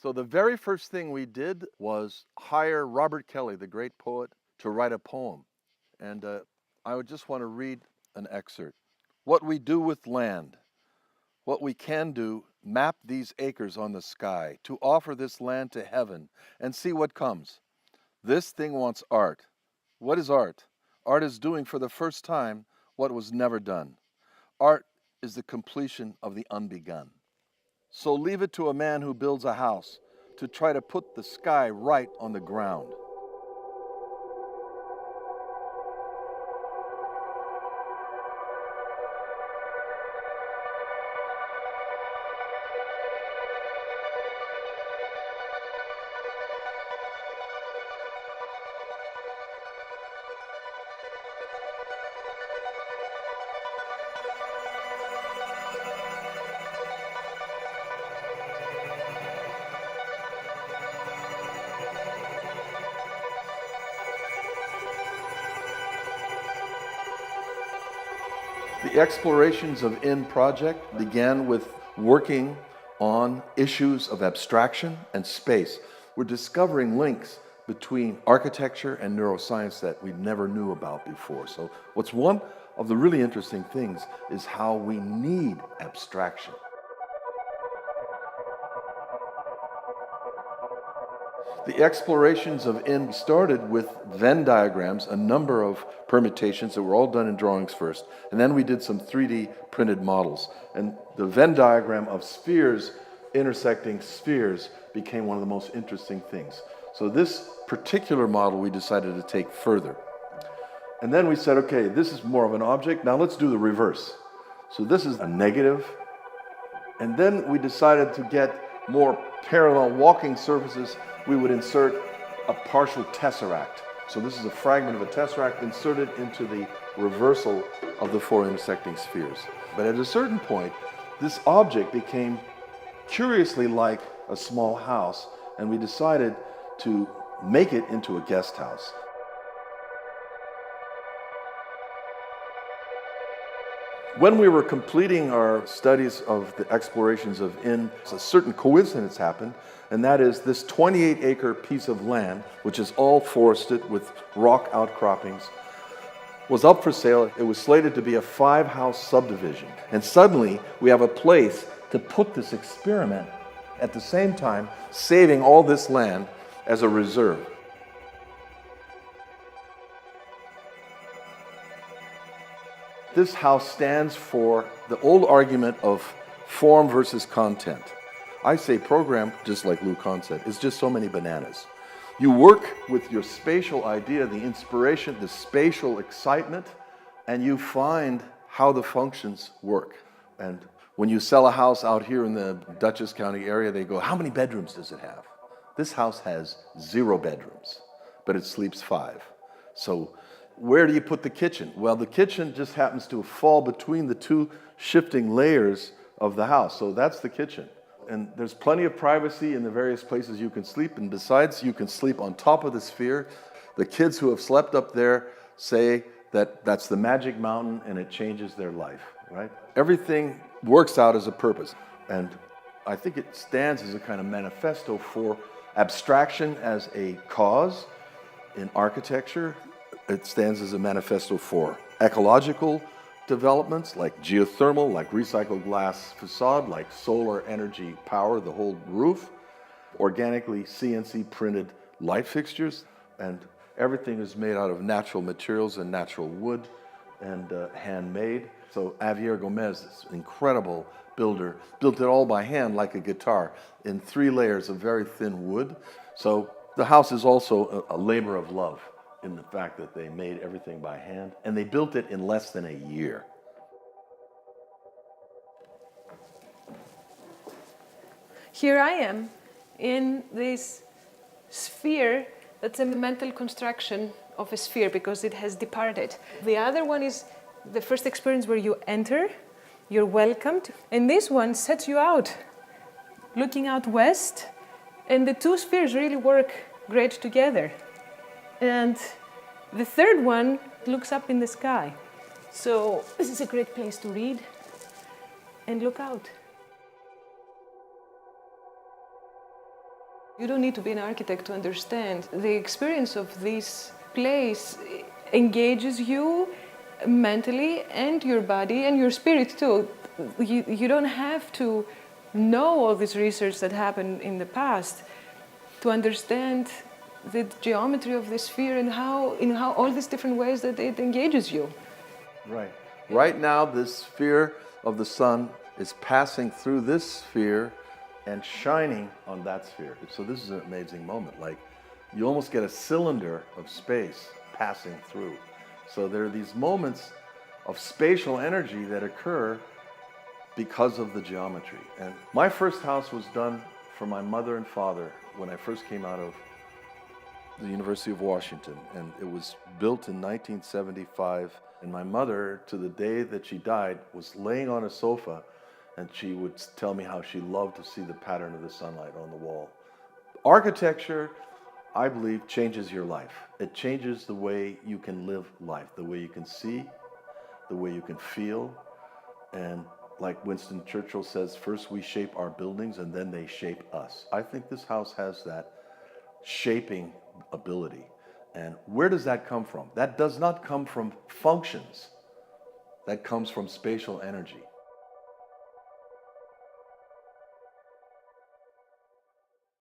So the very first thing we did was hire Robert Kelly, the great poet, to write a poem. And I would just want to read an excerpt. What we do with land, what we can do, map these acres on the sky, to offer this land to heaven and see what comes. This thing wants art. What is art? Art is doing for the first time what was never done. Art is the completion of the unbegun. So leave it to a man who builds a house to try to put the sky right on the ground. The explorations of In project began with working on issues of abstraction and space. We're discovering links between architecture and neuroscience that we never knew about before. So what's one of the really interesting things is how we need abstraction. The explorations of In started with Venn diagrams, a number of permutations that were all done in drawings first, and then we did some 3D printed models. And the Venn diagram of spheres intersecting spheres became one of the most interesting things. So this particular model we decided to take further. And then we said, okay, this is more of an object, now let's do the reverse. So this is a negative, and then we decided to get more parallel walking surfaces. We would insert a partial tesseract. So this is a fragment of a tesseract inserted into the reversal of the four intersecting spheres. But at a certain point, this object became curiously like a small house, and we decided to make it into a guest house. When we were completing our studies of the explorations of In, a certain coincidence happened, and that is this 28-acre piece of land, which is all forested with rock outcroppings, was up for sale. It was slated to be a 5-house subdivision. And suddenly, we have a place to put this experiment, at the same time saving all this land as a reserve. This house stands for the old argument of form versus content. I say program, just like Lou Kahn said, is just so many bananas. You work with your spatial idea, the inspiration, the spatial excitement, and you find how the functions work. And when you sell a house out here in the Dutchess County area, they go, how many bedrooms does it have? This house has 0 bedrooms, but it sleeps 5. So where do you put the kitchen? Well, the kitchen just happens to fall between the 2 shifting layers of the house. So that's the kitchen. And there's plenty of privacy in the various places you can sleep. And besides, you can sleep on top of the sphere. The kids who have slept up there say that that's the magic mountain and it changes their life, right? Everything works out as a purpose. And I think it stands as a kind of manifesto for abstraction as a cause in architecture. It stands as a manifesto for ecological developments like geothermal, like recycled glass facade, like solar energy power, the whole roof, organically CNC printed light fixtures, and everything is made out of natural materials and natural wood and handmade. So Javier Gomez, this incredible builder, built it all by hand like a guitar in 3 layers of very thin wood. So the house is also a labor of love in the fact that they made everything by hand, and they built it in less than a year. Here I am in this sphere that's a mental construction of a sphere because it has departed. The other one is the first experience where you enter, you're welcomed, and this one sets you out, looking out west, and the 2 spheres really work great together. And the third one looks up in the sky. So this is a great place to read and look out. You don't need to be an architect to understand. The experience of this place engages you mentally and your body and your spirit too. You don't have to know all this research that happened in the past to understand the geometry of the sphere and how all these different ways that it engages you. Right. Right now, this sphere of the sun is passing through this sphere and shining on that sphere. So this is an amazing moment. Like, you almost get a cylinder of space passing through. So there are these moments of spatial energy that occur because of the geometry. And my first house was done for my mother and father when I first came out of the University of Washington, and it was built in 1975. And my mother, to the day that she died, was laying on a sofa, and she would tell me how she loved to see the pattern of the sunlight on the wall. Architecture, I believe, changes your life. It changes the way you can live life, the way you can see, the way you can feel. And like Winston Churchill says, first we shape our buildings and then they shape us. I think this house has that shaping ability. And where does that come from? That does not come from functions. That comes from spatial energy.